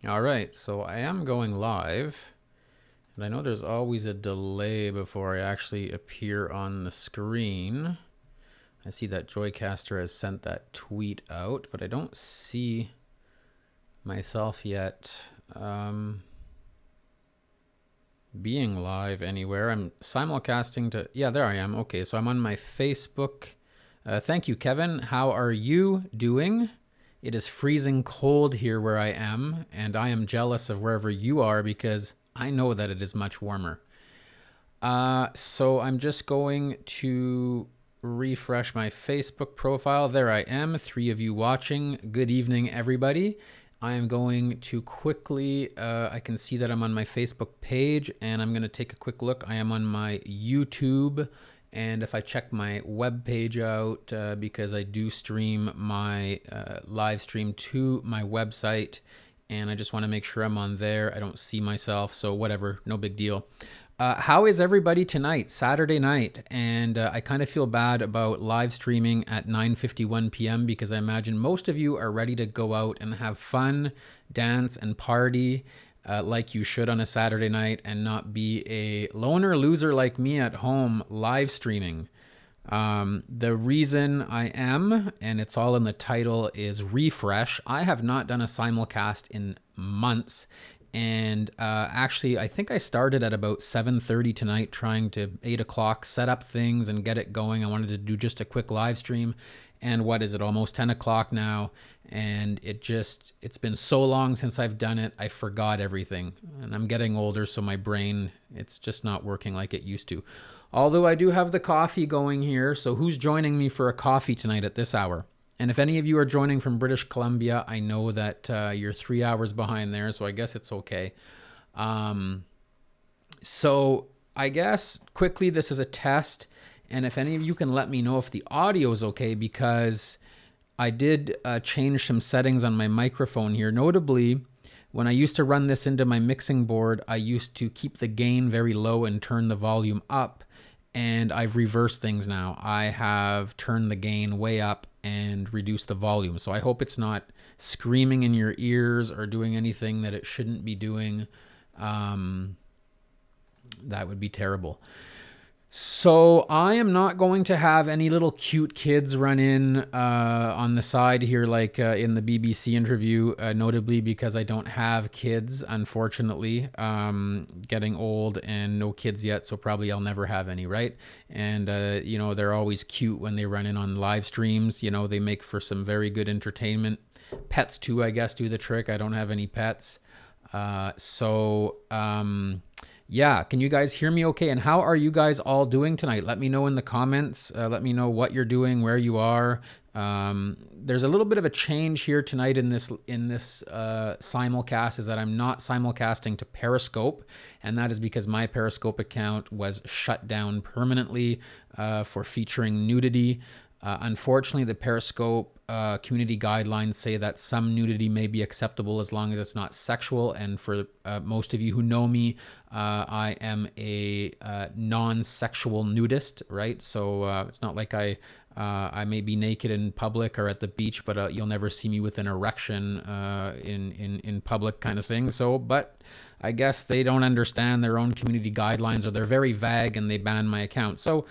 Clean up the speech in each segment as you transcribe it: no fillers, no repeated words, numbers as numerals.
All right, so I am going live, and I know there's always a delay before I actually appear on the screen. I see that Joicaster has sent that tweet out, but I don't see myself yet being live anywhere. I'm simulcasting to, yeah, there I am. Okay, so I'm on my Facebook. Thank you, Kevin. How are you doing? It is freezing cold here where I am, and I am jealous of wherever you are because I know that it is much warmer. So I'm just going to refresh my Facebook profile. There I am, 3 of you watching. Good evening, everybody. I am going to quickly, I can see that I'm on my Facebook page, and I'm going to take a quick look. I am on my YouTube, and if I check my web page out, because I do stream my live stream to my website, and I just want to make sure I'm on there. I don't see myself, so whatever, no big deal. How is everybody tonight, Saturday night? And I kind of feel bad about live streaming at 9:51 p.m. because I imagine most of you are ready to go out and have fun, dance, and party like you should on a Saturday night and not be a loner loser like me at home live streaming. The reason I am, and it's all in the title, is refresh. I have not done a simulcast in months. And actually, I think I started at about 7:30 tonight, trying to 8 o'clock set up things and get it going. I wanted to do just a quick live stream. And what is it, almost 10 o'clock now? And it's been so long since I've done it, I forgot everything. And I'm getting older, so my brain, it's just not working like it used to. Although I do have the coffee going here, so who's joining me for a coffee tonight at this hour? And if any of you are joining from British Columbia, I know that you're 3 hours behind there, so I guess it's okay. So I guess quickly, this is a test. And if any of you can let me know if the audio is okay, because I did change some settings on my microphone here. Notably, when I used to run this into my mixing board, I used to keep the gain very low and turn the volume up. And I've reversed things now. I have turned the gain way up and reduced the volume. So I hope it's not screaming in your ears or doing anything that it shouldn't be doing. That would be terrible. So I am not going to have any little cute kids run in on the side here like in the BBC interview, notably because I don't have kids, unfortunately. Getting old and no kids yet, so probably I'll never have any, right? And, they're always cute when they run in on live streams. They make for some very good entertainment. Pets too, I guess, do the trick. I don't have any pets. Yeah, can you guys hear me okay? And how are you guys all doing tonight? Let me know in the comments. Let me know what you're doing, where you are. There's a little bit of a change here tonight in this simulcast, is that I'm not simulcasting to Periscope, and that is because my Periscope account was shut down permanently for featuring nudity. Unfortunately, the Periscope community guidelines say that some nudity may be acceptable as long as it's not sexual. And for most of you who know me, I am a non-sexual nudist, right? So it's not like I may be naked in public or at the beach, but you'll never see me with an erection in public, kind of thing. So, but I guess they don't understand their own community guidelines, or they're very vague and they ban my account. So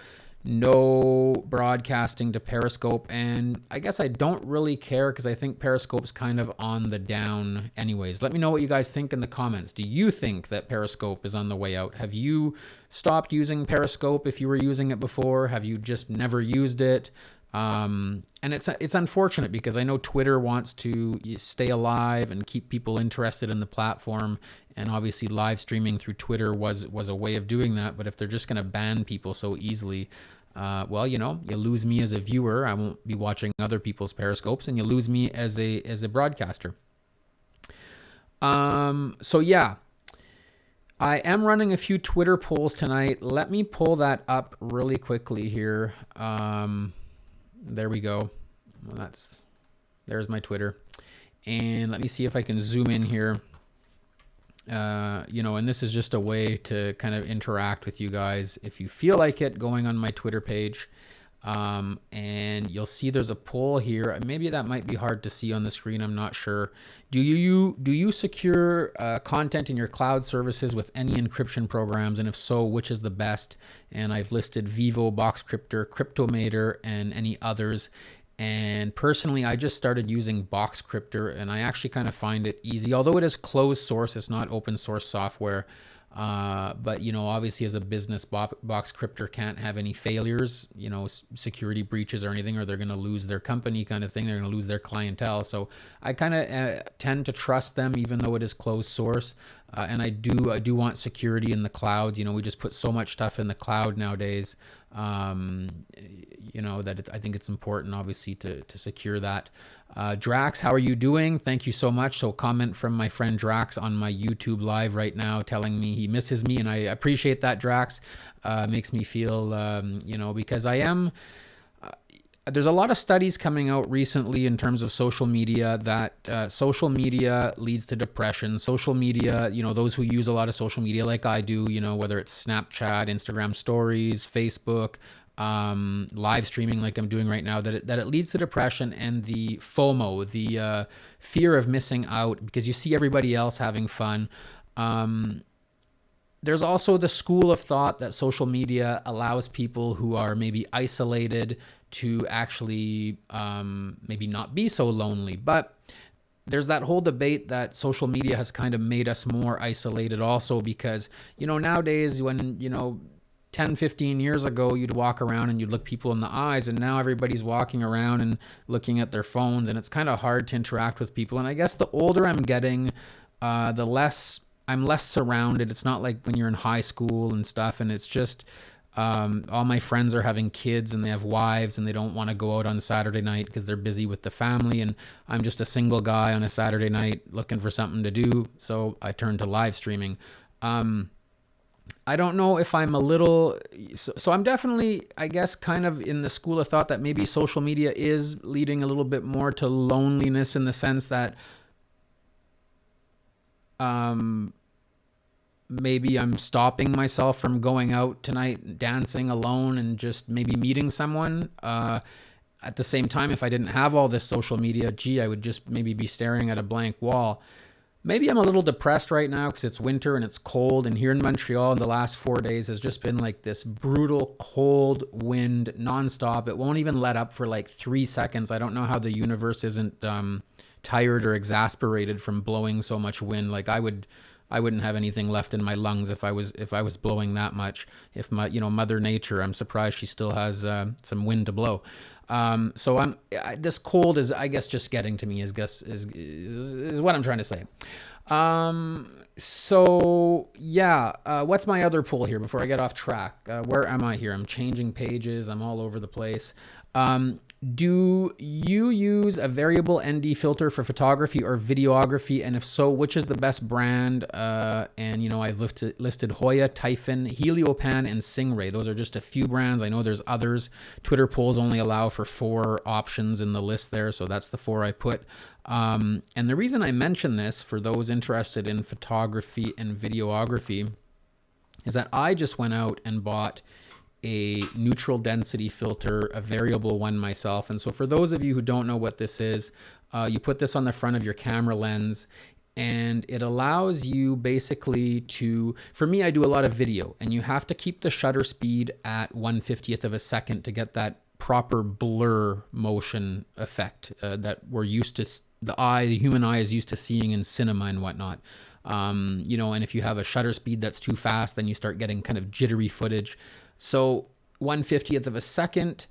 no broadcasting to Periscope, and I guess I don't really care because I think Periscope's kind of on the down anyways. Let me know what you guys think in the comments. Do you think that Periscope is on the way out? Have you stopped using Periscope if you were using it before? Have you just never used it? And it's unfortunate because I know Twitter wants to stay alive and keep people interested in the platform, and obviously live streaming through Twitter was a way of doing that. But if they're just going to ban people so easily, well, you lose me as a viewer. I won't be watching other people's Periscopes, and you lose me as a broadcaster. So yeah, I am running a few Twitter polls tonight. Let me pull that up really quickly here. There we go. Well, there's my Twitter. And let me see if I can zoom in here. And this is just a way to kind of interact with you guys. If you feel like it, going on my Twitter page. And you'll see there's a poll here. Maybe that might be hard to see on the screen. I'm not sure. Do you secure content in your cloud services with any encryption programs? And if so, which is the best? And I've listed Vivo, Boxcryptor, Cryptomator, and any others. And personally, I just started using Boxcryptor, and I actually kind of find it easy. Although it is closed source, it's not open source software. But obviously as a business, Boxcryptor can't have any failures, security breaches or anything, or they're going to lose their company kind of thing. They're going to lose their clientele. So I kind of tend to trust them, even though it is closed source. And I do want security in the clouds. We just put so much stuff in the cloud nowadays, that I think it's important, obviously, to secure that. Drax, how are you doing? Thank you so much. So comment from my friend Drax on my YouTube live right now, telling me he misses me, and I appreciate that, Drax. Makes me feel, because I am... there's a lot of studies coming out recently in terms of social media that social media leads to depression. Social media, those who use a lot of social media like I do, whether it's Snapchat, Instagram stories, Facebook, live streaming like I'm doing right now, that it leads to depression and the FOMO, the fear of missing out because you see everybody else having fun. There's also the school of thought that social media allows people who are maybe isolated to actually maybe not be so lonely. But there's that whole debate that social media has kind of made us more isolated also because, nowadays when, 10, 15 years ago, you'd walk around and you'd look people in the eyes, and now everybody's walking around and looking at their phones, and it's kind of hard to interact with people. And I guess the older I'm getting, the less... I'm less surrounded. It's not like when you're in high school and stuff, and it's just all my friends are having kids and they have wives and they don't want to go out on Saturday night because they're busy with the family, and I'm just a single guy on a Saturday night looking for something to do, so I turn to live streaming. I don't know if I'm a little... So I'm definitely, I guess, kind of in the school of thought that maybe social media is leading a little bit more to loneliness in the sense that maybe I'm stopping myself from going out tonight, dancing alone, and just maybe meeting someone. At the same time, if I didn't have all this social media, I would just maybe be staring at a blank wall. Maybe I'm a little depressed right now because it's winter and it's cold. And here in Montreal, the last 4 days has just been like this brutal cold wind nonstop. It won't even let up for like 3 seconds. I don't know how the universe isn't tired or exasperated from blowing so much wind. Like I wouldn't have anything left in my lungs if I was blowing that much. If Mother Nature, I'm surprised she still has some wind to blow. So this cold is, I guess, just getting to me. Is what I'm trying to say. So yeah, what's my other poll here before I get off track? Where am I here? I'm changing pages. I'm all over the place. Do you use a variable ND filter for photography or videography? And if so, which is the best brand? And I've listed Hoya, Typhon, Heliopan, and Stingray. Those are just a few brands. I know there's others. Twitter polls only allow for 4 options in the list there, so that's the 4 I put. And the reason I mention this for those interested in photography and videography is that I just went out and bought a neutral density filter, a variable one myself. And so for those of you who don't know what this is, you put this on the front of your camera lens, and it allows you basically to, for me, I do a lot of video, and you have to keep the shutter speed at 1/50th of a second to get that proper blur motion effect that we're used to, the human eye is used to seeing in cinema and whatnot. And if you have a shutter speed that's too fast, then you start getting kind of jittery footage. So 1/50th of a second,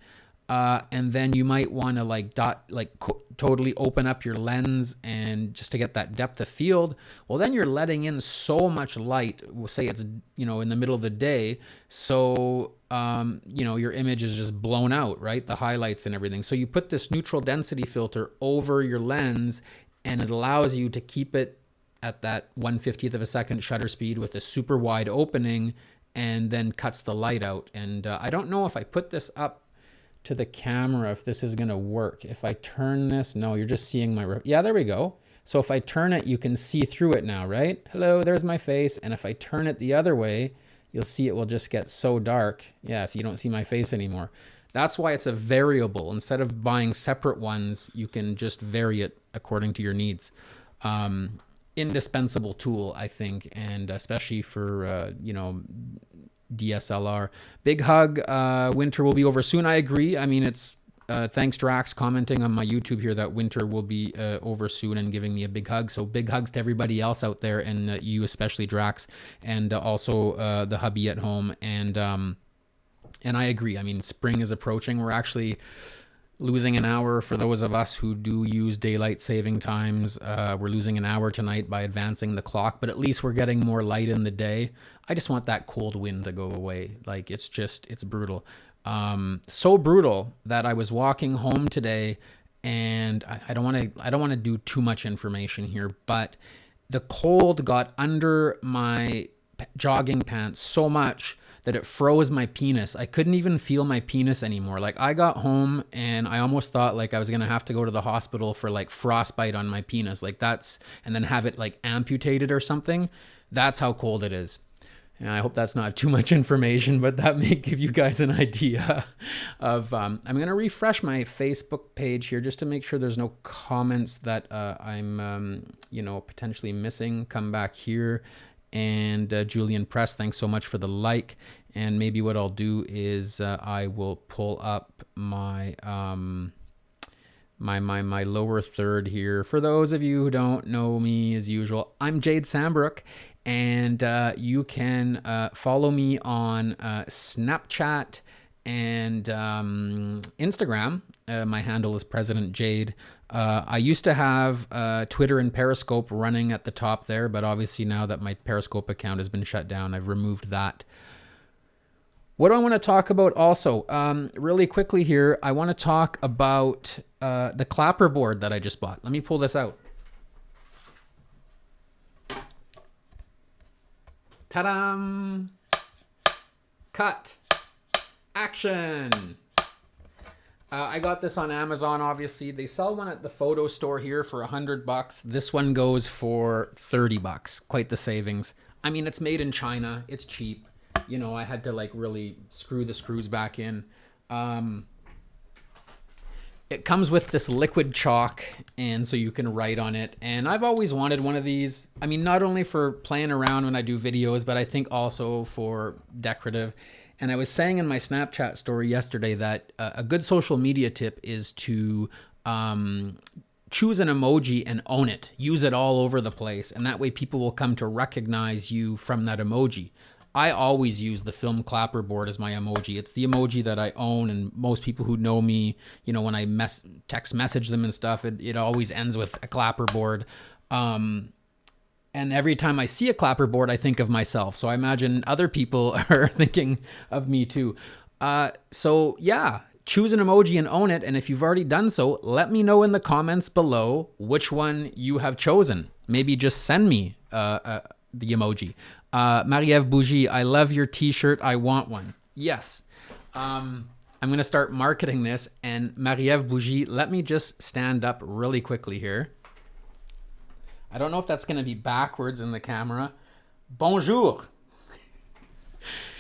and then you might want to totally open up your lens and just to get that depth of field. Well, then you're letting in so much light. We'll say it's in the middle of the day, so your image is just blown out, right? The highlights and everything. So you put this neutral density filter over your lens, and it allows you to keep it at that 1/50th of a second shutter speed with a super wide opening, and then cuts the light out. And I don't know if I put this up to the camera, if this is going to work. If I turn this, no, you're just seeing yeah, there we go. So if I turn it, you can see through it now, right? Hello, there's my face. And if I turn it the other way, you'll see it will just get so dark. Yeah, so you don't see my face anymore. That's why it's a variable. Instead of buying separate ones, you can just vary it according to your needs. Indispensable tool, I think, and especially for, DSLR. Big hug. Winter will be over soon. I agree. I mean, it's thanks Drax commenting on my YouTube here that winter will be over soon and giving me a big hug. So big hugs to everybody else out there, and you especially, Drax, and also the hubby at home. And I agree. I mean, spring is approaching. We're actually losing an hour for those of us who do use daylight saving times. We're losing an hour tonight by advancing the clock, but at least we're getting more light in the day. I just want that cold wind to go away. Like, it's brutal. So brutal that I was walking home today, and I don't want to do too much information here, but the cold got under my jogging pants so much that it froze my penis. I couldn't even feel my penis anymore. Like, I got home and I almost thought like I was going to have to go to the hospital for like frostbite on my penis. Like, and then have it like amputated or something. That's how cold it is. And I hope that's not too much information, but that may give you guys an idea of, I'm going to refresh my Facebook page here just to make sure there's no comments that I'm, potentially missing. Come back here. And Julian Press, thanks so much for the like. And maybe what I'll do is I will pull up my my lower third here. For those of you who don't know me, as usual, I'm Jade Sambrook, and you can follow me on Snapchat and Instagram. My handle is President Jade. I used to have Twitter and Periscope running at the top there, but obviously now that my Periscope account has been shut down, I've removed that. What do I want to talk about also? Really quickly here, I want to talk about the clapper board that I just bought. Let me pull this out. Ta-da! Cut. Action. I got this on Amazon, obviously. They sell one at the photo store here for $100. This one goes for $30. Quite the savings. I mean, it's made in China. It's cheap. You know, I had to like really screw the screws back in. It comes with this liquid chalk, and so you can write on it. And I've always wanted one of these. I mean, not only for playing around when I do videos, but I think also for decorative. And I was saying in my Snapchat story yesterday that a good social media tip is to choose an emoji and own it. Use it all over the place. And that way people will come to recognize you from that emoji. I always use the film clapperboard as my emoji. It's the emoji that I own, and most people who know me, you know, when I text message them and stuff, it always ends with a clapperboard. And every time I see a clapperboard, I think of myself. So I imagine other people are thinking of me too. So yeah, choose an emoji and own it. And if you've already done so, let me know in the comments below which one you have chosen. Maybe just send me the emoji. Marie-Ève Bougie, I love your t-shirt. I want one. Yes. I'm going to start marketing this. And Marie-Ève Bougie, let me just stand up really quickly here. I don't know if that's going to be backwards in the camera. Bonjour.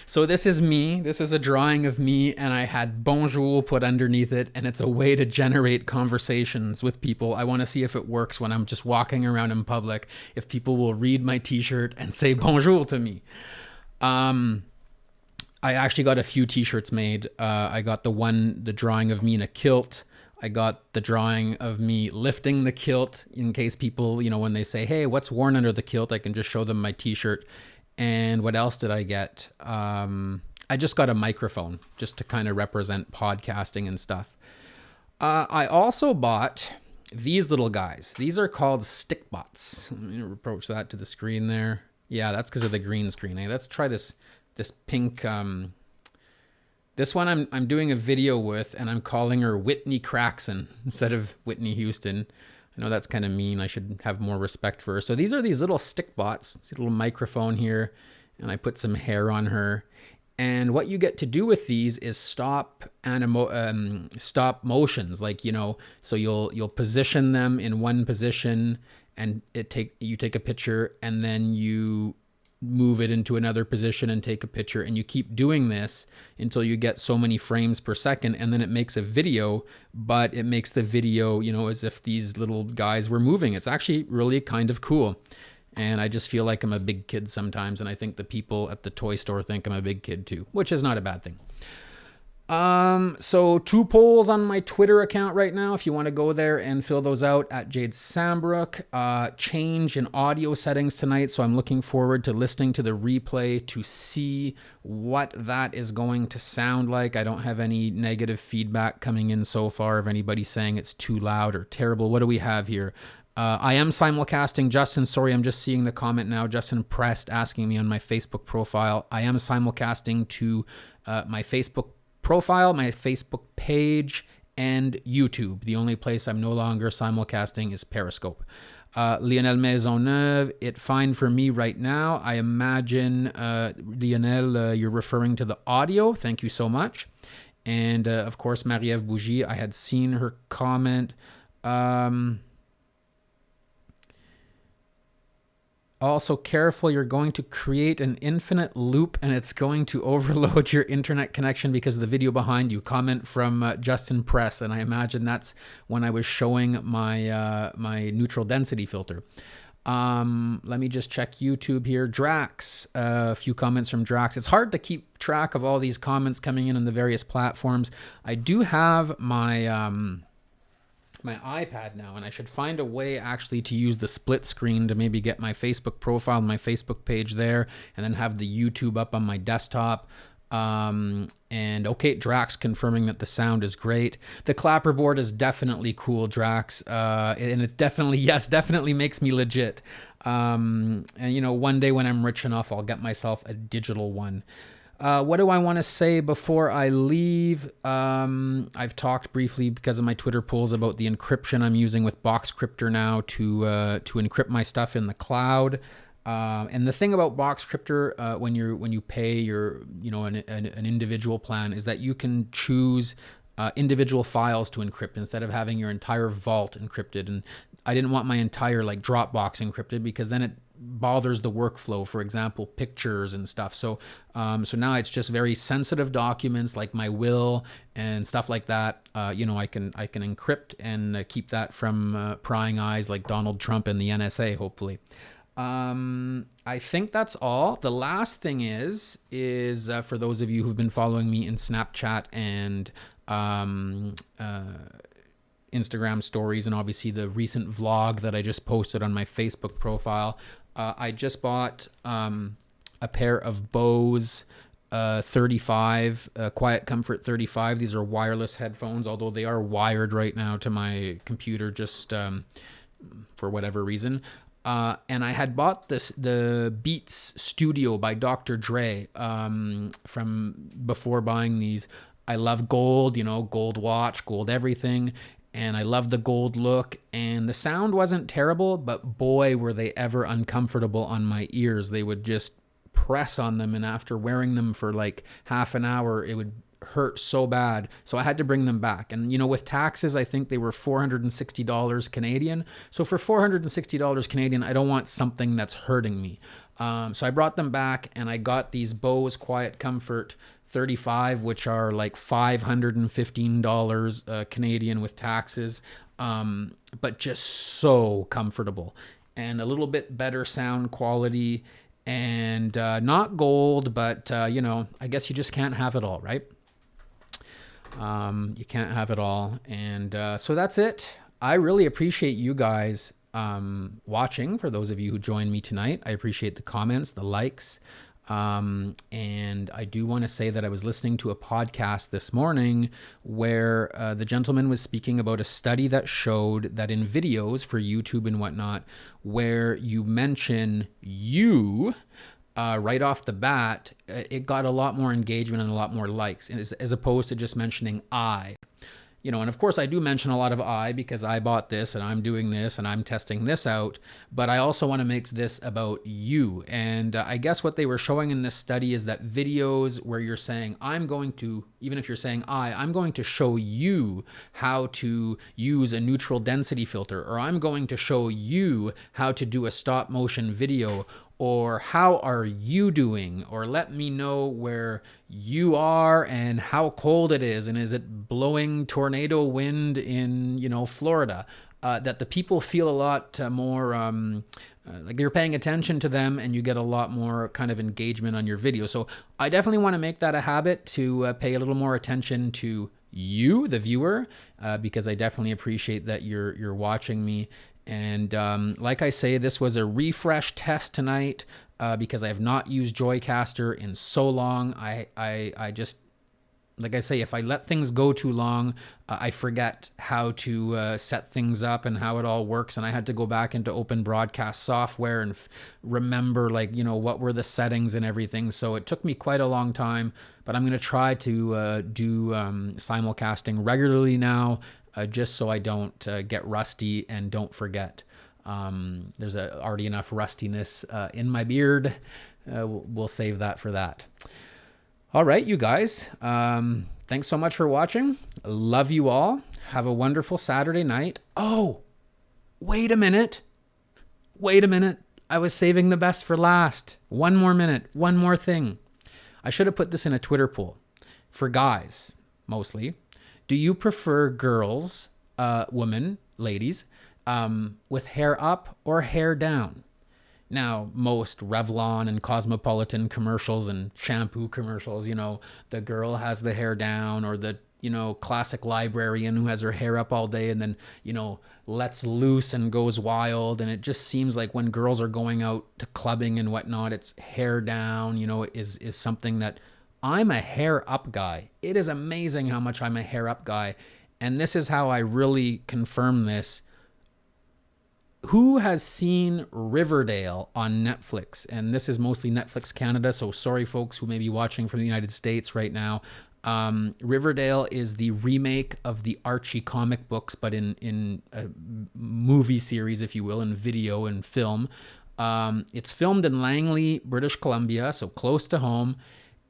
So this is me. This is a drawing of me, and I had bonjour put underneath it, and it's a way to generate conversations with people. I want to see if it works when I'm just walking around in public, if people will read my t-shirt and say bonjour to me. I actually got a few t-shirts made. I got the drawing of me in a kilt. I got the drawing of me lifting the kilt in case people, you know, when they say, hey, what's worn under the kilt? I can just show them my t-shirt. And what else did I get? I just got a microphone just to kind of represent podcasting and stuff. I also bought these little guys. These are called stickbots. Let me approach that to the screen there. Yeah, that's because of the green screen. Hey, let's try this pink. This one I'm doing a video with, and I'm calling her Whitney Craxon instead of Whitney Houston. I know that's kind of mean. I should have more respect for her. So these are these little stick bots. See a little microphone here, and I put some hair on her. And what you get to do with these is stop motions, like, you know, so you'll position them in one position, and you take a picture, and then you move it into another position and take a picture, and you keep doing this until you get so many frames per second, and then it makes a video, but it makes the video, you know, as if these little guys were moving. It's actually really kind of cool. And I just feel like I'm a big kid sometimes, and I think the people at the toy store think I'm a big kid too, which is not a bad thing. So 2 polls on my Twitter account right now, if you want to go there and fill those out, at Jade Sambrook. Change in audio settings tonight, so I'm looking forward to listening to the replay to see what that is going to sound like. I don't have any negative feedback coming in so far of anybody saying it's too loud or terrible. What do we have here? I am simulcasting. Justin, sorry, I'm just seeing the comment now. Justin Prest asking me on my Facebook profile. I am simulcasting to my Facebook profile, my Facebook page, and YouTube. The only place I'm no longer simulcasting is Periscope. Lionel Maisonneuve, it fine for me right now. I imagine, Lionel, you're referring to the audio. Thank you so much. And, of course, Marie-Ève Bougie, I had seen her comment. Also, careful, you're going to create an infinite loop and it's going to overload your internet connection because of the video behind you. Comment from Justin Press, and I imagine that's when I was showing my my neutral density filter. Let me just check YouTube here. Drax, a few comments from Drax. It's hard to keep track of all these comments coming in on the various platforms. I do have my my iPad now, and I should find a way actually to use the split screen to maybe get my Facebook profile, my Facebook page there, and then have the YouTube up on my desktop. And okay, Drax confirming that the sound is great. The clapperboard is definitely cool, Drax. And it's definitely, yes, definitely makes me legit. And you know, one day when I'm rich enough, I'll get myself a digital one. What do I want to say before I leave? I've talked briefly because of my Twitter polls about the encryption I'm using with Boxcryptor now to encrypt my stuff in the cloud. And the thing about Boxcryptor, when you pay your an individual plan, is that you can choose individual files to encrypt instead of having your entire vault encrypted. And I didn't want my entire like Dropbox encrypted because then it bothers the workflow, for example, pictures and stuff. So now it's just very sensitive documents like my will and stuff like that. I can encrypt and keep that from prying eyes like Donald Trump and the NSA, hopefully. I think that's all. The last thing is for those of you who've been following me in Snapchat and Instagram stories, and obviously the recent vlog that I just posted on my Facebook profile, I just bought a pair of Bose 35, Quiet Comfort 35. These are wireless headphones, although they are wired right now to my computer just for whatever reason. And I had bought the Beats Studio by Dr. Dre from before buying these. I love gold, gold watch, gold everything. And I love the gold look, and the sound wasn't terrible, but boy, were they ever uncomfortable on my ears. They would just press on them, and after wearing them for like half an hour, it would hurt so bad. So I had to bring them back. And, with taxes, I think they were $460 Canadian. So for $460 Canadian, I don't want something that's hurting me. So I brought them back, and I got these Bose Quiet Comfort 35, which are like $515 Canadian with taxes, but just so comfortable and a little bit better sound quality, and not gold, but I guess you just can't have it all, right? You can't have it all. And so that's it. I really appreciate you guys watching. For those of you who joined me tonight, I appreciate the comments, the likes. And I do want to say that I was listening to a podcast this morning where the gentleman was speaking about a study that showed that in videos for YouTube and whatnot, where you mention you right off the bat, it got a lot more engagement and a lot more likes, as opposed to just mentioning I. And of course I do mention a lot of I because I bought this and I'm doing this and I'm testing this out, but I also want to make this about you. And I guess what they were showing in this study is that videos where you're saying, even if you're saying I'm going to show you how to use a neutral density filter, or I'm going to show you how to do a stop motion video, or how are you doing, or let me know where you are and how cold it is, and is it blowing tornado wind in, Florida. That the people feel a lot more like you're paying attention to them, and you get a lot more kind of engagement on your video. So I definitely want to make that a habit to pay a little more attention to you, the viewer, because I definitely appreciate that you're watching me. And like I say, this was a refresh test tonight because I have not used Joicaster in so long. I just, like I say, if I let things go too long, I forget how to set things up and how it all works. And I had to go back into Open Broadcast software and remember, what were the settings and everything. So it took me quite a long time, but I'm going to try to do simulcasting regularly now, just so I don't get rusty and don't forget. There's already enough rustiness in my beard. We'll save that for that. All right, you guys. Thanks so much for watching. Love you all. Have a wonderful Saturday night. Oh, wait a minute. I was saving the best for last. One more minute. One more thing. I should have put this in a Twitter poll. For guys, mostly. Do you prefer girls, women, ladies, with hair up or hair down? Now, most Revlon and Cosmopolitan commercials and shampoo commercials, the girl has the hair down, or the, classic librarian who has her hair up all day and then, lets loose and goes wild. And it just seems like when girls are going out to clubbing and whatnot, it's hair down, is something that I'm a hair up guy. It is amazing how much I'm a hair up guy. And this is how I really confirm this. Who has seen Riverdale on Netflix? And this is mostly Netflix Canada, so sorry folks who may be watching from the United States right now. Riverdale is the remake of the Archie comic books, but in a movie series, if you will, in video and film. It's filmed in Langley, British Columbia, so close to home.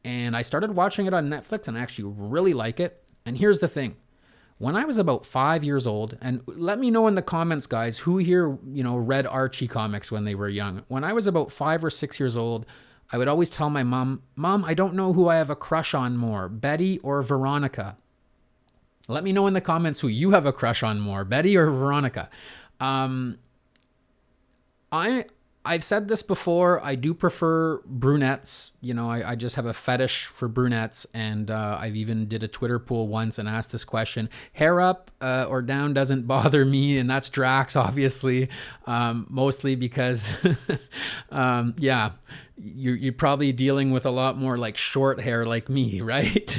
And I started watching it on Netflix, and I actually really like it. And here's the thing. When I was about 5 years old, and let me know in the comments, guys, who here, read Archie comics when they were young. When I was about 5 or 6 years old, I would always tell my mom, I don't know who I have a crush on more, Betty or Veronica. Let me know in the comments who you have a crush on more, Betty or Veronica. I've said this before. I do prefer brunettes. I just have a fetish for brunettes, and I've even did a Twitter poll once and asked this question. Hair up or down doesn't bother me, and that's Drax, obviously, mostly because, you're probably dealing with a lot more like short hair like me, right?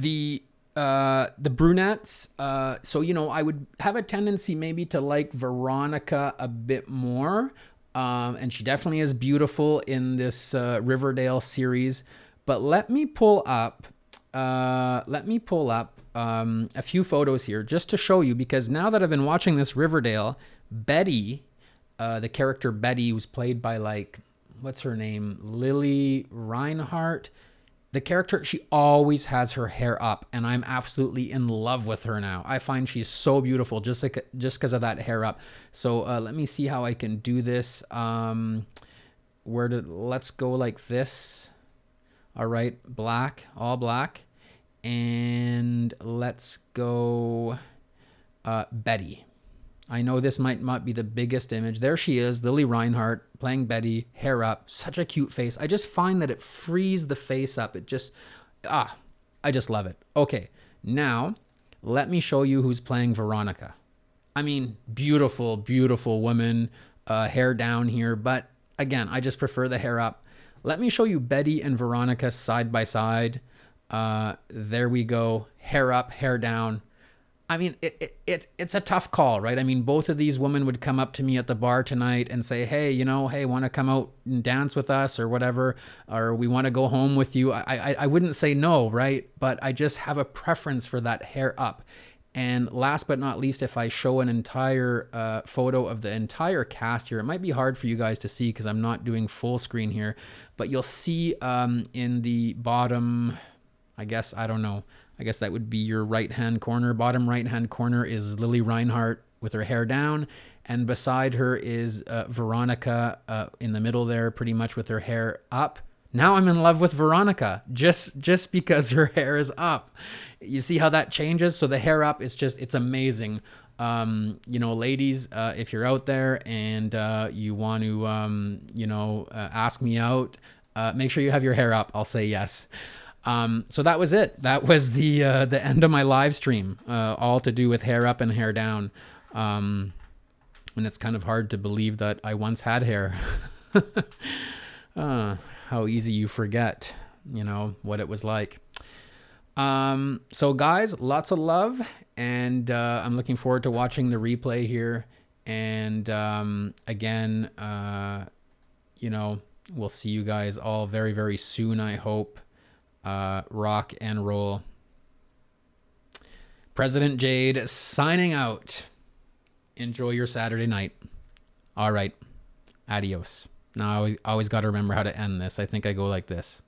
The brunettes, so, I would have a tendency maybe to like Veronica a bit more. And she definitely is beautiful in this Riverdale series. But let me pull up a few photos here just to show you, because now that I've been watching this Riverdale, Betty, the character Betty, who's played by what's her name? Lily Reinhart. The character, she always has her hair up, and I'm absolutely in love with her now. I find she's so beautiful just because of that hair up. So let me see how I can do this. Let's go like this. All right, black, all black. And let's go Betty. I know this might not be the biggest image. There she is, Lily Reinhart playing Betty, hair up, such a cute face. I just find that it frees the face up. It just, I just love it. Okay, now let me show you who's playing Veronica. I mean, beautiful, beautiful woman, hair down here. But again, I just prefer the hair up. Let me show you Betty and Veronica side by side. There we go, hair up, hair down. I mean, it's a tough call, right? I mean, both of these women would come up to me at the bar tonight and say, hey, want to come out and dance with us or whatever, or we want to go home with you. I wouldn't say no, right? But I just have a preference for that hair up. And last but not least, if I show an entire photo of the entire cast here, it might be hard for you guys to see because I'm not doing full screen here, but you'll see in the bottom, I guess that would be your right-hand corner. Bottom right-hand corner is Lily Reinhart with her hair down. And beside her is Veronica in the middle there, pretty much with her hair up. Now I'm in love with Veronica just because her hair is up. You see how that changes? So the hair up is it's amazing. You know, ladies, if you're out there and you want to, you know, ask me out, make sure you have your hair up. I'll say yes. So that was it. That was the end of my live stream, all to do with hair up and hair down. And it's kind of hard to believe that I once had hair. How easy you forget, you know, what it was like. So guys, lots of love, and I'm looking forward to watching the replay here. And again, you know, we'll see you guys all very, very soon, I hope. Rock and roll. President Jade signing out. Enjoy your Saturday night. All right. Adios. Now I always got to remember how to end this. I think I go like this.